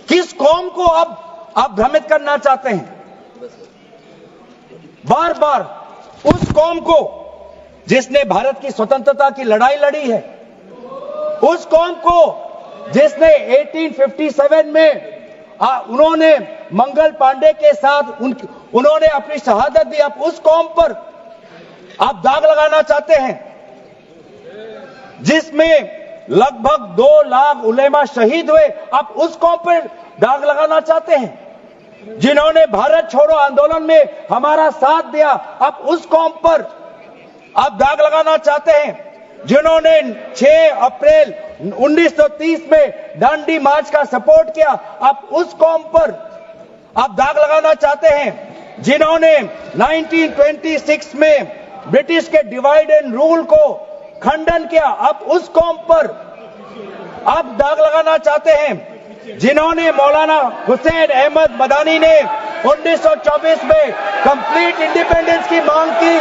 किस कौम को आप भ्रमित करना चाहते हैं? बार बार उस कौम को जिसने भारत की स्वतंत्रता की लड़ाई लड़ी है, उस कौम को जिसने 1857 में उन्होंने मंगल पांडे के साथ उन्होंने अपनी शहादत दी, आप उस कौम पर आप दाग लगाना चाहते हैं जिसमें लगभग 2 लाख उलेमा शहीद हुए। आप उस कौम पर दाग लगाना चाहते हैं जिन्होंने भारत छोड़ो आंदोलन में हमारा साथ दिया। आप उस कौम पर आप दाग लगाना चाहते हैं जिन्होंने 6 अप्रैल 1930 में दांडी मार्च का सपोर्ट किया। आप उस कौम पर आप दाग लगाना चाहते हैं जिन्होंने 1926 में ब्रिटिश के डिवाइड एंड रूल को खंडन किया। आप उस कौम पर आप दाग लगाना चाहते हैं जिन्होंने मौलाना हुसैन अहमद मदानी ने 1924 में कंप्लीट इंडिपेंडेंस की मांग की।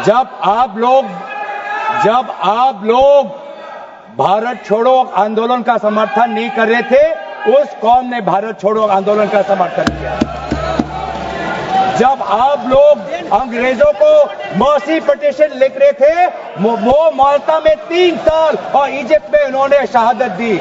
जब आप लोग भारत छोड़ो आंदोलन का समर्थन नहीं कर रहे थे, उस कौम ने भारत छोड़ो आंदोलन का समर्थन किया। जब आप लोग अंग्रेजों को मर्सी पिटीशन लिख रहे थे, वो माल्टा में 3 साल और इजिप्ट में उन्होंने शहादत दी।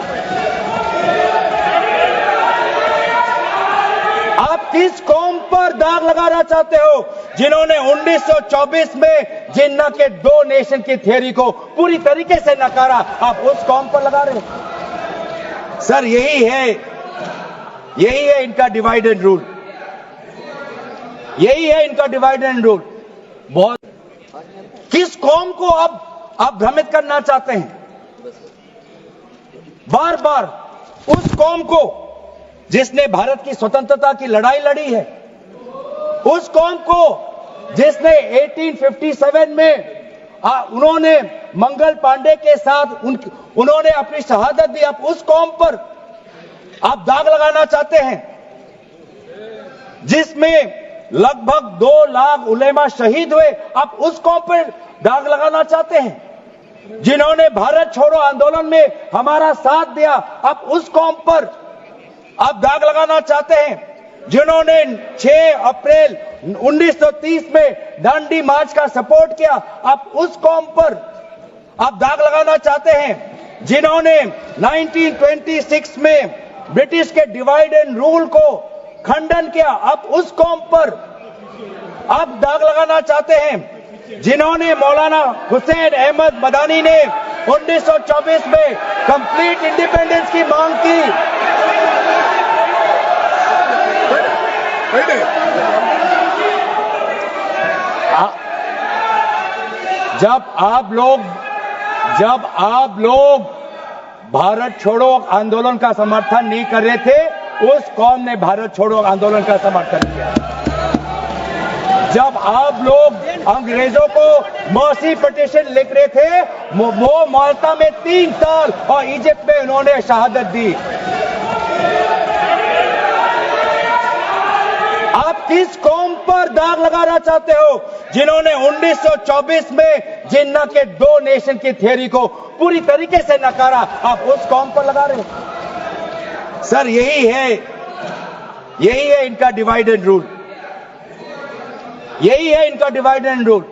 आप किस कौम पर दाग लगाना चाहते हो जिन्होंने 1924 में जिन्ना के 2 नेशन की थियरी को पूरी तरीके से नकारा? आप उस कौम पर लगा रहे हो। सर, यही है इनका डिवाइड एंड रूल। यही है इनका डिवाइड एंड रूल। बहुत किस कौम को आप भ्रमित करना चाहते हैं? बार बार उस कौम को जिसने भारत की स्वतंत्रता की लड़ाई लड़ी है, उस कौम को जिसने 1857 में उन्होंने मंगल पांडे के साथ उन्होंने अपनी शहादत दी। आप उस कौम पर आप दाग लगाना चाहते हैं जिसमें लगभग 2 लाख उलेमा शहीद हुए। आप उस कौम पर दाग लगाना चाहते हैं जिन्होंने भारत छोड़ो आंदोलन में हमारा साथ दिया। आप उस कौम पर आप दाग लगाना चाहते हैं जिन्होंने 6 अप्रैल 1930 में दांडी मार्च का सपोर्ट किया। आप उस कौम पर आप दाग लगाना चाहते हैं जिन्होंने 1926 में ब्रिटिश के डिवाइड एंड रूल को खंडन किया। आप उस कौम पर आप दाग लगाना चाहते हैं जिन्होंने मौलाना हुसैन अहमद मदानी ने 1924 में कंप्लीट इंडिपेंडेंस की मांग की। जब आप लोग भारत छोड़ो आंदोलन का समर्थन नहीं कर रहे थे, उस कौम ने भारत छोड़ो आंदोलन का समर्थन किया। जब आप लोग अंग्रेजों को मर्सी पिटीशन लिख रहे थे, वो माल्टा में 3 साल और इजिप्ट में उन्होंने शहादत दी। आप किस कौम पर दाग लगाना चाहते हो जिन्होंने 1924 में जिन्ना के 2 नेशन की थियरी को पूरी तरीके से नकारा? आप उस कौम पर लगा रहे हो। सर, यही है इनका डिवाइड एंड रूल। यही है इनका डिवाइड एंड रूल।